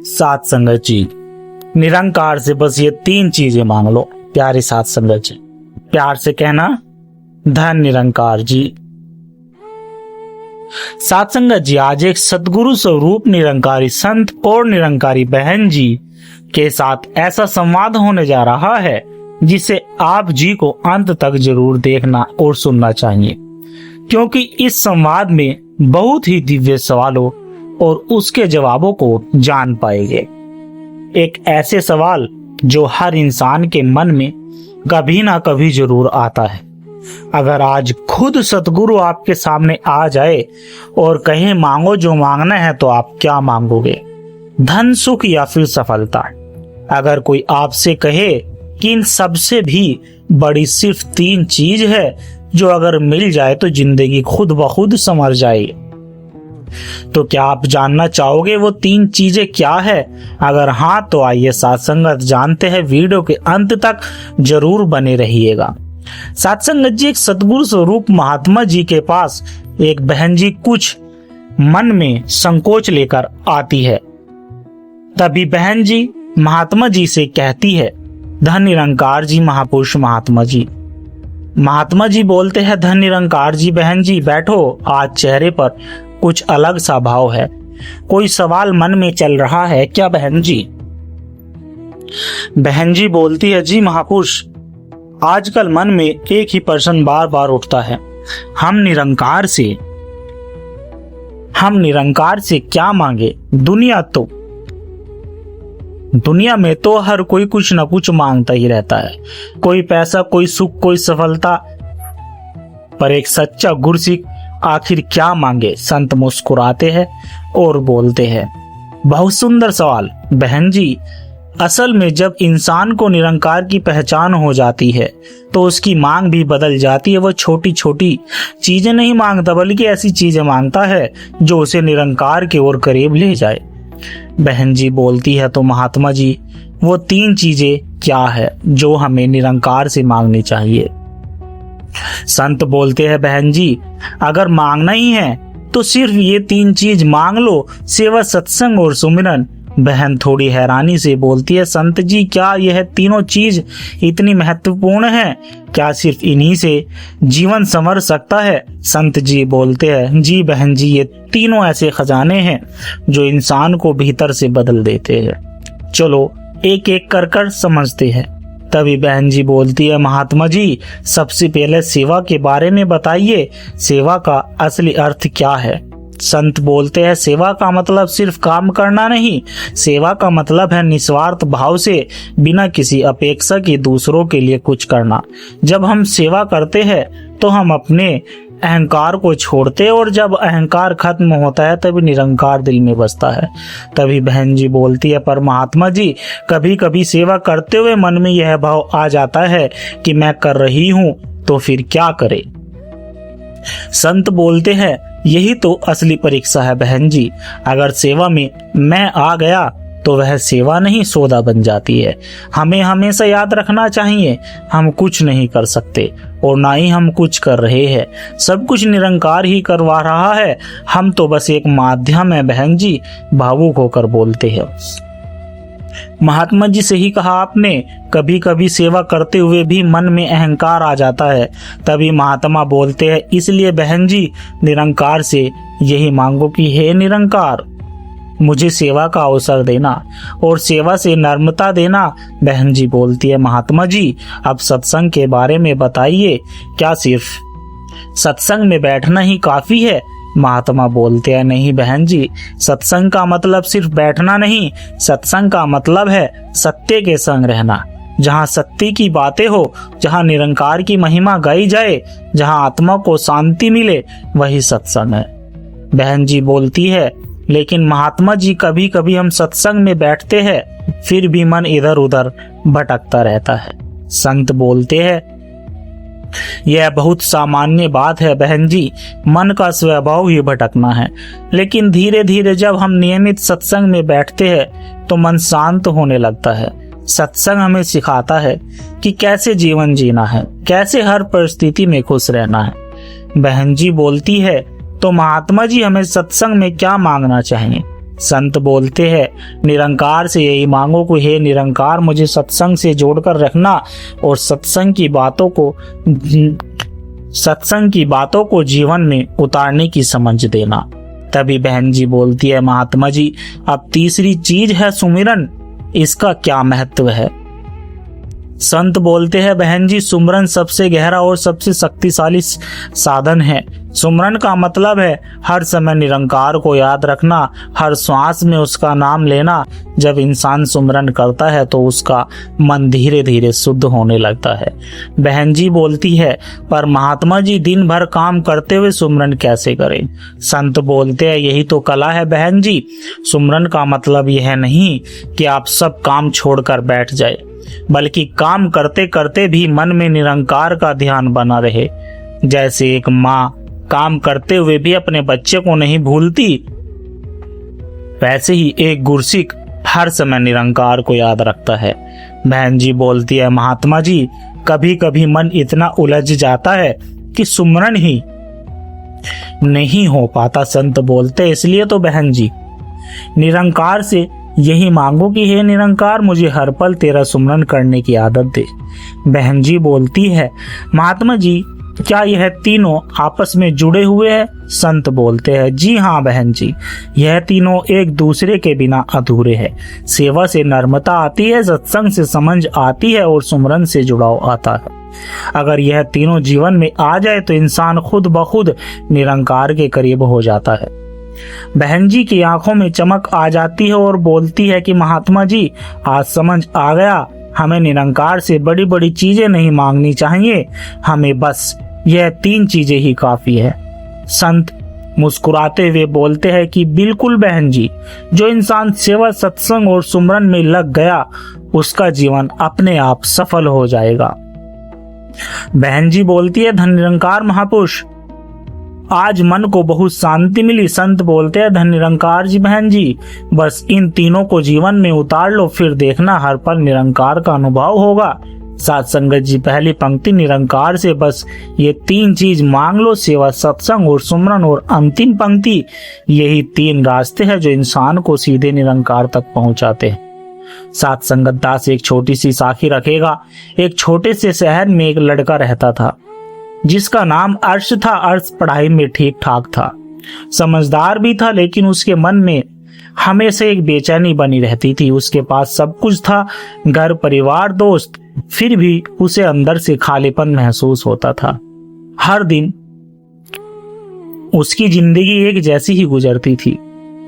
साथ संगत जी, निरंकार से बस ये 3 चीजें मांग लो। प्यारे साथ संगत जी, प्यार से कहना धन निरंकार जी। साथ संगत जी, आज एक सद्गुरु स्वरूप निरंकारी संत और निरंकारी बहन जी के साथ ऐसा संवाद होने जा रहा है जिसे आप जी को अंत तक जरूर देखना और सुनना चाहिए, क्योंकि इस संवाद में बहुत ही दिव्य सवालों और उसके जवाबों को जान पाएंगे। एक ऐसे सवाल जो हर इंसान के मन में कभी ना कभी जरूर आता है। अगर आज खुद सतगुरु आपके सामने आ जाए और कहे मांगो जो मांगना है, तो आप क्या मांगोगे? धन, सुख या फिर सफलता? अगर कोई आपसे कहे कि इन सबसे भी बड़ी सिर्फ 3 चीज है जो अगर मिल जाए तो जिंदगी खुद ब खुद संवर जाए, तो क्या आप जानना चाहोगे वो 3 चीजें क्या है? अगर हाँ, तो आइए साथ संगत जानते हैं। वीडियो के अंत तक जरूर बने रहिएगा। साथ संगत जी, एक सतगुरु स्वरूप महात्मा जी के पास एक बहन जी कुछ मन में संकोच लेकर आती है। तभी बहन जी महात्मा जी से कहती है, धन निरंकार जी महापुरुष महात्मा जी। महात्मा जी बोलते हैं, धन निरंकार जी बहन जी बैठो। आज चेहरे पर कुछ अलग सा भाव है, कोई सवाल मन में चल रहा है क्या बहन जी? बहन जी बोलती है, जी महापुरुष, आजकल मन में एक ही प्रश्न बार बार उठता है, हम निरंकार से क्या मांगे? दुनिया में तो हर कोई कुछ न कुछ मांगता ही रहता है, कोई पैसा, कोई सुख, कोई सफलता, पर एक सच्चा गुरसिख आखिर क्या मांगे? संत मुस्कुराते हैं और बोलते हैं, बहुत सुंदर सवाल बहन जी। असल में जब इंसान को निरंकार की पहचान हो जाती है तो उसकी मांग भी बदल जाती है। वह छोटी छोटी चीजें नहीं मांगता, बल्कि ऐसी चीजें मांगता है जो उसे निरंकार की ओर करीब ले जाए। बहन जी बोलती है, तो महात्मा जी वो 3 चीजें क्या है जो हमें निरंकार से मांगनी चाहिए? संत बोलते हैं, बहन जी अगर मांगना ही है तो सिर्फ ये 3 चीज मांग लो, सेवा, सत्संग और सुमिरन। बहन थोड़ी हैरानी से बोलती है, संत जी क्या यह तीनों चीज इतनी महत्वपूर्ण है? क्या सिर्फ इन्हीं से जीवन संवर सकता है? संत जी बोलते हैं, जी बहन जी, ये तीनों ऐसे खजाने हैं जो इंसान को भीतर से बदल देते हैं। चलो एक एक कर समझते हैं। तभी बहन जी बोलती है, महात्मा जी सबसे पहले सेवा के बारे में बताइए, सेवा का असली अर्थ क्या है? संत बोलते हैं, सेवा का मतलब सिर्फ काम करना नहीं, सेवा का मतलब है निस्वार्थ भाव से बिना किसी अपेक्षा के दूसरों के लिए कुछ करना। जब हम सेवा करते हैं तो हम अपने अहंकार को छोड़ते हैं, और जब अहंकार खत्म होता है तभी निरंकार दिल में बसता है। तभी बहन जी बोलती है, पर महात्मा जी कभी कभी सेवा करते हुए मन में यह भाव आ जाता है कि मैं कर रही हूँ तो फिर क्या करे? संत बोलते हैं, यही तो असली परीक्षा है बहन जी। अगर सेवा में मैं आ गया तो वह सेवा नहीं सौदा बन जाती है। हमें हमेशा याद रखना चाहिए, हम कुछ नहीं कर सकते और ना ही हम कुछ कर रहे हैं, सब कुछ निरंकार ही करवा रहा है, हम तो बस एक माध्यम है बहन जी। भावुक होकर बोलते हैं, महात्मा जी सही कहा आपने, कभी कभी सेवा करते हुए भी मन में अहंकार आ जाता है। तभी महात्मा बोलते हैं, इसलिए बहन जी निरंकार से यही मांगो कि हे निरंकार, मुझे सेवा का अवसर देना और सेवा से नम्रता देना। बहन जी बोलती है, महात्मा जी अब सत्संग के बारे में बताइए, क्या सिर्फ सत्संग में बैठना ही काफी है? महात्मा बोलते हैं, नहीं बहन जी, सत्संग का मतलब सिर्फ बैठना नहीं, सत्संग का मतलब है सत्य के संग रहना। जहाँ सत्य की बातें हो, जहाँ निरंकार की महिमा गाई जाए, जहाँ आत्मा को शांति मिले, वही सत्संग है। बहन जी बोलती है, लेकिन महात्मा जी कभी कभी हम सत्संग में बैठते हैं फिर भी मन इधर उधर भटकता रहता है। संत बोलते हैं, यह बहुत सामान्य बात है बहन जी, मन का स्वभाव ही भटकना है, लेकिन धीरे धीरे जब हम नियमित सत्संग में बैठते हैं तो मन शांत होने लगता है। सत्संग हमें सिखाता है कि कैसे जीवन जीना है, कैसे हर परिस्थिति में खुश रहना है। बहन जी बोलती है, तो महात्मा जी हमें सत्संग में क्या मांगना चाहिए? संत बोलते हैं, निरंकार से यही मांगो कि हे निरंकार, मुझे सत्संग से जोड़कर रखना और सत्संग की बातों को जीवन में उतारने की समझ देना। तभी बहन जी बोलती है, महात्मा जी, अब तीसरी चीज है सुमिरन, इसका क्या महत्व है? संत बोलते हैं, बहन जी, सुमरन सबसे गहरा और सबसे शक्तिशाली साधन है। सुमरन का मतलब है हर समय निरंकार को याद रखना, हर श्वास में उसका नाम लेना। जब इंसान सुमरन करता है तो उसका मन धीरे धीरे शुद्ध होने लगता है। बहन जी बोलती है, पर महात्मा जी, दिन भर काम करते हुए सुमरन कैसे करें? संत बोलते हैं, यही तो कला है बहन जी। सुमरन का मतलब यह नहीं कि आप सब काम छोड़कर बैठ जाए, बल्कि काम करते करते भी मन में निरंकार का ध्यान बना रहे। जैसे एक माँ काम करते हुए भी अपने बच्चे को नहीं भूलती, वैसे ही एक गुरसिक हर समय निरंकार को याद रखता है। बहन जी बोलती है, महात्मा जी, कभी कभी मन इतना उलझ जाता है कि सुमरन ही नहीं हो पाता। संत बोलते, इसलिए तो बहन जी, निरंकार से यही मांगो कि हे निरंकार, मुझे हर पल तेरा सुमरन करने की आदत दे। बहन जी बोलती है, महात्मा जी, क्या यह तीनों आपस में जुड़े हुए हैं? संत बोलते हैं, जी हाँ बहन जी, यह तीनों एक दूसरे के बिना अधूरे हैं। सेवा से नर्मता आती है, सत्संग से समझ आती है और सुमरन से जुड़ाव आता है। अगर यह तीनों जीवन में आ जाए तो इंसान खुद ब खुद निरंकार के करीब हो जाता है। बहन जी की आंखों में चमक आ जाती है और बोलती है कि महात्मा जी, आज समझ आ गया, हमें निरंकार से बड़ी बड़ी चीजें नहीं मांगनी चाहिए, हमें बस यह तीन चीजें ही काफी है। संत मुस्कुराते हुए बोलते हैं कि बिल्कुल बहन जी, जो इंसान सेवा, सत्संग और सुमरन में लग गया, उसका जीवन अपने आप सफल हो जाएगा। बहन जी बोलती है, धन निरंकार महापुरुष, आज मन को बहुत शांति मिली। संत बोलते हैं, धन निरंकार जी बहन जी, बस इन तीनों को जीवन में उतार लो, फिर देखना हर पल निरंकार का अनुभव होगा। साथ संगत जी, पहली पंक्ति, निरंकार से बस ये तीन चीज मांग लो, सेवा, सत्संग और सुमरन। और अंतिम पंक्ति, यही तीन रास्ते हैं जो इंसान को सीधे निरंकार तक पहुंचाते हैं। साथ संगत दास एक छोटी सी साखी रखेगा। एक छोटे से शहर में एक लड़का रहता था जिसका नाम अर्श था। अर्श पढ़ाई में ठीक ठाक था, समझदार भी था, लेकिन उसके मन में हमेशा एक बेचैनी बनी रहती थी। उसके पास सब कुछ था, घर, परिवार, दोस्त, फिर भी उसे अंदर से खालीपन महसूस होता था। हर दिन उसकी जिंदगी एक जैसी ही गुजरती थी।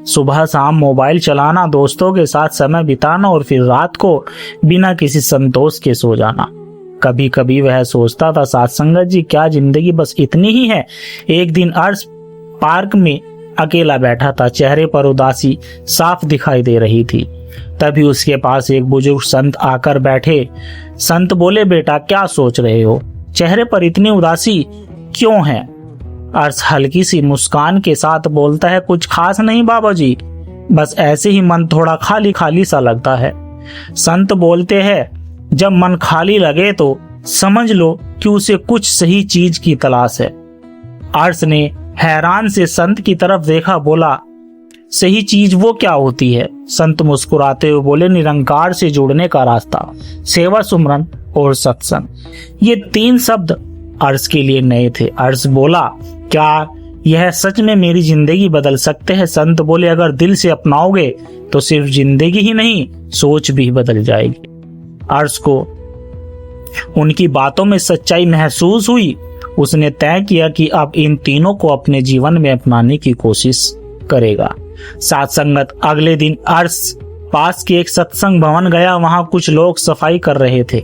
सुबह शाम मोबाइल चलाना, दोस्तों के साथ समय बिताना और फिर रात को बिना किसी संतोष के सो जाना। कभी कभी वह सोचता था, साथ संगत जी, क्या जिंदगी बस इतनी ही है? एक दिन अर्श पार्क में अकेला बैठा था, चेहरे पर उदासी साफ दिखाई दे रही थी। तभी उसके पास एक बुजुर्ग संत आकर बैठे। संत बोले, बेटा, क्या सोच रहे हो? चेहरे पर इतनी उदासी क्यों है? अर्श हल्की सी मुस्कान के साथ बोलता है, कुछ खास नहीं बाबा जी, बस ऐसे ही मन थोड़ा खाली खाली सा लगता है। संत बोलते हैं, जब मन खाली लगे तो समझ लो कि उसे कुछ सही चीज की तलाश है। अर्श ने हैरान से संत की तरफ देखा, बोला, सही चीज वो क्या होती है? संत मुस्कुराते हुए बोले, निरंकार से जुड़ने का रास्ता, सेवा, सुमरन और सत्संग। ये तीन शब्द अर्श के लिए नए थे। अर्श बोला, क्या यह सच में मेरी जिंदगी बदल सकते हैं? संत बोले, अगर दिल से अपनाओगे तो सिर्फ जिंदगी ही नहीं, सोच भी बदल जाएगी। अर्श को उनकी बातों में सच्चाई महसूस हुई। उसने तय किया कि अब इन तीनों को अपने जीवन में अपनाने की कोशिश करेगा। साथ संगत, अगले दिन अर्श पास के एक सत्संग भवन गया। वहां कुछ लोग सफाई कर रहे थे,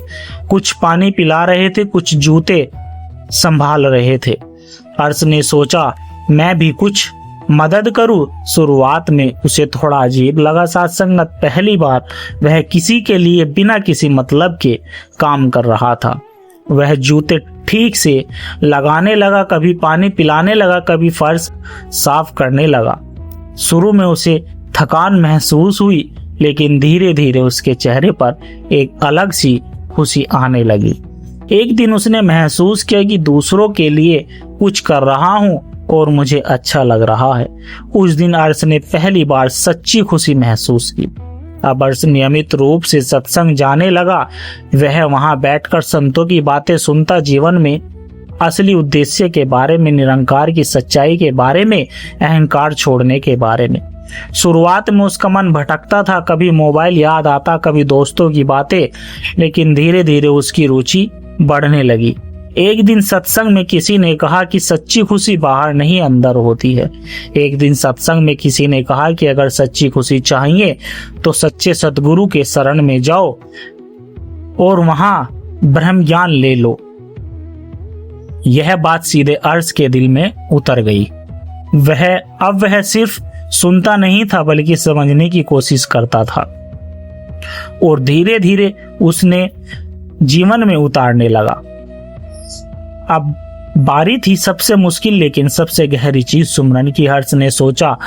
कुछ पानी पिला रहे थे, कुछ जूते संभाल रहे थे। अर्श ने सोचा, मैं भी कुछ मदद करूं। शुरुआत में उसे थोड़ा अजीब लगा। साथ संगत, पहली बार वह किसी के लिए बिना किसी मतलब के काम कर रहा था। वह जूते ठीक से लगाने लगा, कभी पानी पिलाने लगा, कभी फर्श साफ करने लगा। शुरू में उसे थकान महसूस हुई, लेकिन धीरे धीरे उसके चेहरे पर एक अलग सी खुशी आने लगी। एक दिन उसने महसूस किया कि दूसरों के लिए कुछ कर रहा हूँ और मुझे अच्छा लग रहा है। उस दिन अर्श ने पहली बार सच्ची खुशी महसूस की। अब अर्श नियमित रूप से सत्संग जाने लगा। वह वहां बैठकर संतों की बातें सुनता, जीवन में असली उद्देश्य के बारे में, निरंकार की सच्चाई के बारे में, अहंकार छोड़ने के बारे में। शुरुआत में उसका मन भटकता था, कभी मोबाइल याद आता, कभी दोस्तों की बातें, लेकिन धीरे धीरे उसकी रुचि बढ़ने लगी। एक दिन सत्संग में किसी ने कहा कि सच्ची खुशी बाहर नहीं अंदर होती है। एक दिन सत्संग में किसी ने कहा कि अगर सच्ची खुशी चाहिए तो सच्चे सद्गुरु के शरण में जाओ और वहां ब्रह्म ज्ञान ले लो। यह बात सीधे अर्श के दिल में उतर गई। वह सिर्फ सुनता नहीं था बल्कि समझने की कोशिश करता था और धीरे धीरे उसने जीवन में उतारने लगा। अब बारी थी सबसे मुश्किल लेकिन सबसे गहरी चीज सुमरन की। हर्ष ने सोचा,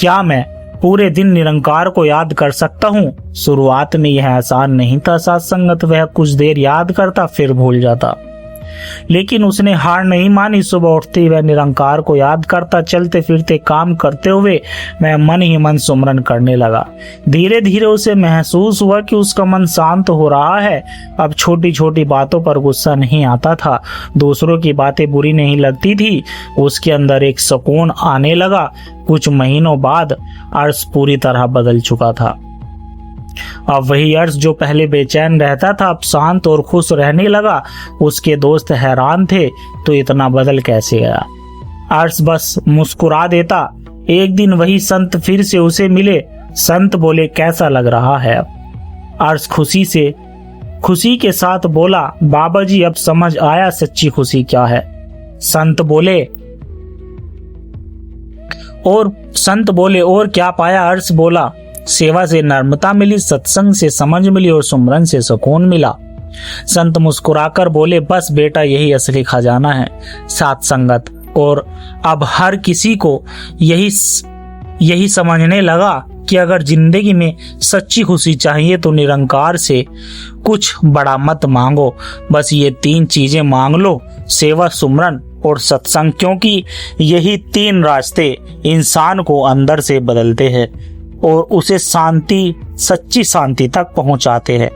क्या मैं पूरे दिन निरंकार को याद कर सकता हूँ? शुरुआत में यह आसान नहीं था साथ संगत। वह कुछ देर याद करता फिर भूल जाता, लेकिन उसने हार नहीं मानी। सुबह उठते ही वह निरंकार को याद करता, चलते फिरते काम करते हुए वह मन ही मन सुमरन करने लगा। धीरे धीरे उसे महसूस हुआ कि उसका मन शांत हो रहा है। अब छोटी छोटी बातों पर गुस्सा नहीं आता था, दूसरों की बातें बुरी नहीं लगती थी। उसके अंदर एक सुकून आने लगा। कुछ महीनों बाद अर्श पूरी तरह बदल चुका था। अब वही अर्श जो पहले बेचैन रहता था अब शांत और खुश रहने लगा। उसके दोस्त हैरान थे, तो इतना बदल कैसे गया? अर्श बस मुस्कुरा देता। एक दिन वही संत फिर से उसे मिले। संत बोले, कैसा लग रहा है? अर्श खुशी के साथ बोला, बाबा जी अब समझ आया सच्ची खुशी क्या है। संत बोले और क्या पाया? अर्श बोला, सेवा से नर्मता मिली, सत्संग से समझ मिली और सुमरन से सुकून मिला। संत मुस्कुराकर बोले, बस बेटा यही असली खजाना है, साथ संगत। और अब हर किसी को यही समझने लगा कि अगर जिंदगी में सच्ची खुशी चाहिए तो निरंकार से कुछ बड़ा मत मांगो, बस ये 3 चीजें मांग लो, सेवा, सुमरन और सत्संग, क्योंकि यही 3 रास्ते इंसान को अंदर से बदलते हैं और उसे सच्ची शांति तक पहुंचाते हैं।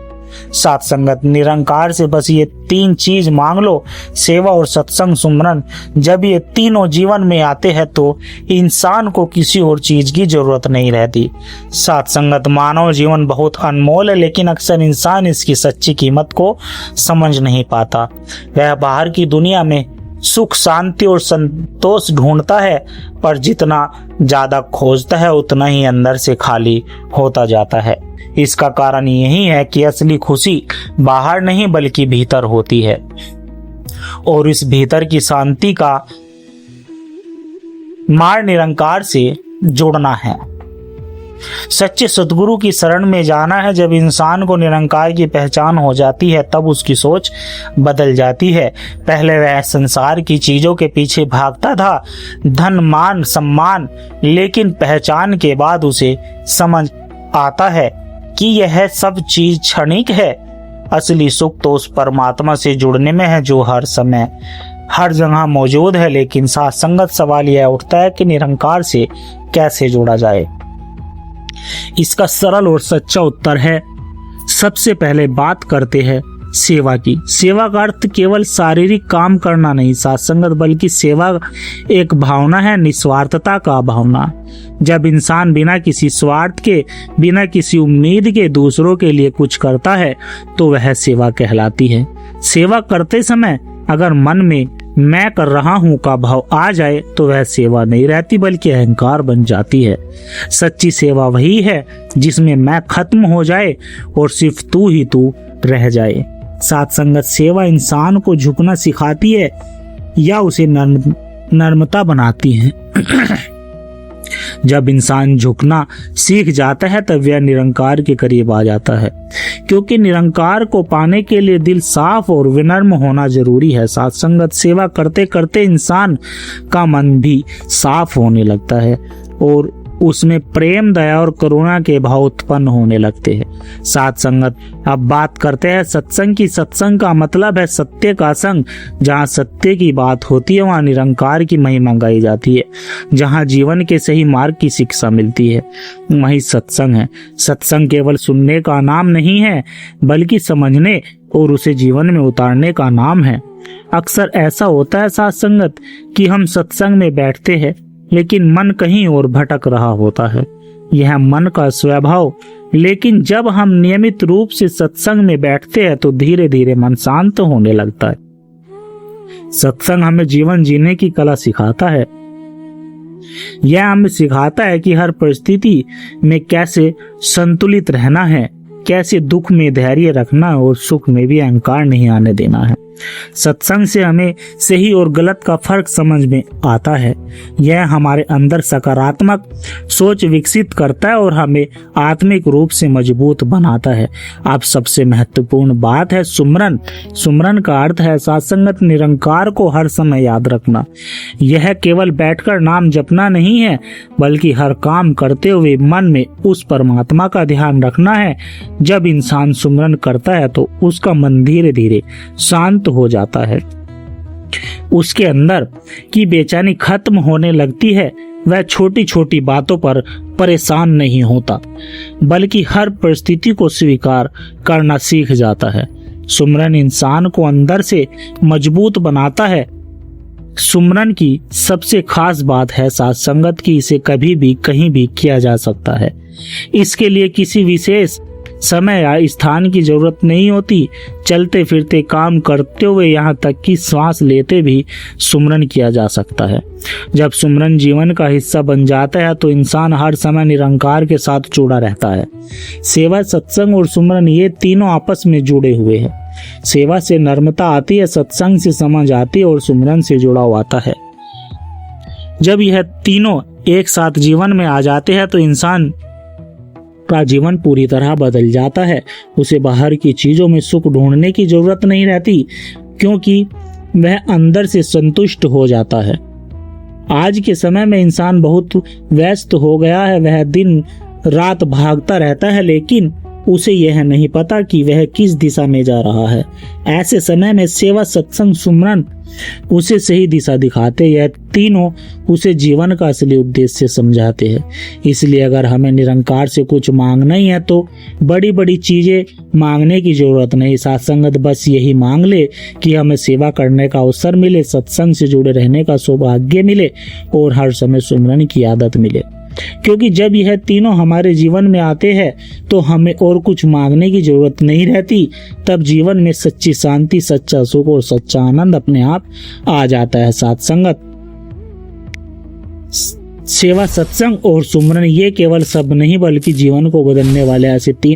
साथ संगत, निरंकार से बस ये 3 चीज मांग लो, सेवा और सत्संग, सुमरन। जब ये तीनों जीवन में आते हैं तो इंसान को किसी और चीज की जरूरत नहीं रहती। साथ संगत, मानव जीवन बहुत अनमोल है, लेकिन अक्सर इंसान इसकी सच्ची कीमत को समझ नहीं पाता। वह बाहर की दुनिया में सुख, शांति और संतोष ढूंढता है, पर जितना ज्यादा खोजता है उतना ही अंदर से खाली होता जाता है। इसका कारण यही है कि असली खुशी बाहर नहीं बल्कि भीतर होती है और इस भीतर की शांति का मार्ग निरंकार से जुड़ना है, सच्चे सद्गुरु की शरण में जाना है। जब इंसान को निरंकार की पहचान हो जाती है तब उसकी सोच बदल जाती है। पहले वह संसार की चीजों के पीछे भागता था, धन, मान, सम्मान, लेकिन पहचान के बाद उसे समझ आता है कि यह सब चीज क्षणिक है। असली सुख तो उस परमात्मा से जुड़ने में है जो हर समय हर जगह मौजूद है। लेकिन साथ संगत, सवाल यह उठता है कि निरंकार से कैसे जुड़ा जाए। इसका सरल और सच्चा उत्तर है, सबसे पहले बात करते हैं सेवा की। सेवा का अर्थ केवल शारीरिक काम करना नहीं साथ संगत, बल्कि सेवा एक भावना है, निस्वार्थता का भावना। जब इंसान बिना किसी स्वार्थ के, बिना किसी उम्मीद के दूसरों के लिए कुछ करता है तो वह सेवा कहलाती है। सेवा करते समय अगर मन में मैं कर रहा हूं का भाव आ जाए तो वह सेवा नहीं रहती बल्कि अहंकार बन जाती है। सच्ची सेवा वही है जिसमें मैं खत्म हो जाए और सिर्फ तू ही तू रह जाए। साथ संगत, सेवा इंसान को झुकना सिखाती है या उसे नर्मता बनाती है। जब इंसान झुकना सीख जाता है तब वह निरंकार के करीब आ जाता है, क्योंकि निरंकार को पाने के लिए दिल साफ और विनम्र होना जरूरी है। साथ संगत, सेवा करते करते इंसान का मन भी साफ होने लगता है और उसमें प्रेम, दया और करुणा के भाव उत्पन्न होने लगते हैं। साथ संगत, अब बात करते हैं सत्संग की। सत्संग का मतलब है सत्य का संग। जहाँ सत्य की बात होती है वहाँ निरंकार की महिमा गाई जाती है। जहाँ जीवन के सही मार्ग की शिक्षा मिलती है वही सत्संग है। सत्संग केवल सुनने का नाम नहीं है बल्कि समझने और उसे जीवन में उतारने का नाम है। अक्सर ऐसा होता है साथ संगत कि हम सत्संग में बैठते हैं लेकिन मन कहीं और भटक रहा होता है। यह मन का स्वभाव। लेकिन जब हम नियमित रूप से सत्संग में बैठते हैं तो धीरे धीरे मन शांत होने लगता है। सत्संग हमें जीवन जीने की कला सिखाता है। यह हमें सिखाता है कि हर परिस्थिति में कैसे संतुलित रहना है, कैसे दुख में धैर्य रखना है और सुख में भी अहंकार नहीं आने देना है। सत्संग से हमें सही और गलत का फर्क समझ में आता है। यह हमारे अंदर सकारात्मक सोच विकसित करता है और हमें आत्मिक रूप से मजबूत बनाता है। अब सबसे महत्वपूर्ण बात है सुमरन। सुमरन का अर्थ है सत्संगत निरंकार को हर समय याद रखना। यह केवल बैठकर नाम जपना नहीं है बल्कि हर काम करते हुए मन में उस परमात्मा का ध्यान रखना है। जब इंसान सुमरन करता है तो उसका मन धीरे धीरे शांत हो जाता है। उसके अंदर की बेचैनी खत्म होने लगती है। वह छोटी छोटी बातों पर परेशान नहीं होता बल्कि हर परिस्थिति को स्वीकार करना सीख जाता है। सुमरन इंसान को अंदर से मजबूत बनाता है। सुमरन की सबसे खास बात है साथ संगत की इसे कभी भी कहीं भी किया जा सकता है। इसके लिए किसी विशेष समय या स्थान की जरूरत नहीं होती। चलते फिरते, काम करते हुए, यहाँ तक कि सांस लेते भी सुमरन किया जा सकता है। जब सुमरन जीवन का हिस्सा बन जाता है तो इंसान हर समय निरंकार के साथ जुड़ा रहता है। सेवा, सत्संग और सुमरन ये तीनों आपस में जुड़े हुए हैं। सेवा से नम्रता आती है, सत्संग से समझ आती है और सुमरन से जुड़ाव आता है। जब यह तीनों एक साथ जीवन में आ जाते हैं तो इंसान का जीवन पूरी तरह बदल जाता है। उसे बाहर की चीजों में सुख ढूंढने की जरूरत नहीं रहती क्योंकि वह अंदर से संतुष्ट हो जाता है। आज के समय में इंसान बहुत व्यस्त हो गया है। वह दिन रात भागता रहता है लेकिन उसे यह नहीं पता कि वह किस दिशा में जा रहा है। ऐसे समय में सेवा, सत्संग, सुमरन उसे सही दिशा दिखाते। यह तीनों उसे जीवन का असली उद्देश्य समझाते हैं। इसलिए अगर हमें निरंकार से कुछ मांगना ही है तो बड़ी बड़ी चीजें मांगने की जरूरत नहीं। सत्संगत बस यही मांग ले कि हमें सेवा करने का अवसर मिले, सत्संग से जुड़े रहने का सौभाग्य मिले और हर समय सुमरन की आदत मिले। क्योंकि जब यह तीनों हमारे जीवन में आते हैं तो हमें और कुछ मांगने की जरूरत नहीं रहती। तब जीवन में सच्ची शांति, सच्चा सुख और सच्चा आनंद अपने आप आ जाता है। साथ संगत, सेवा, सत्संग और सुमरन ये केवल शब्द नहीं बल्कि जीवन को बदलने वाले ऐसे तीन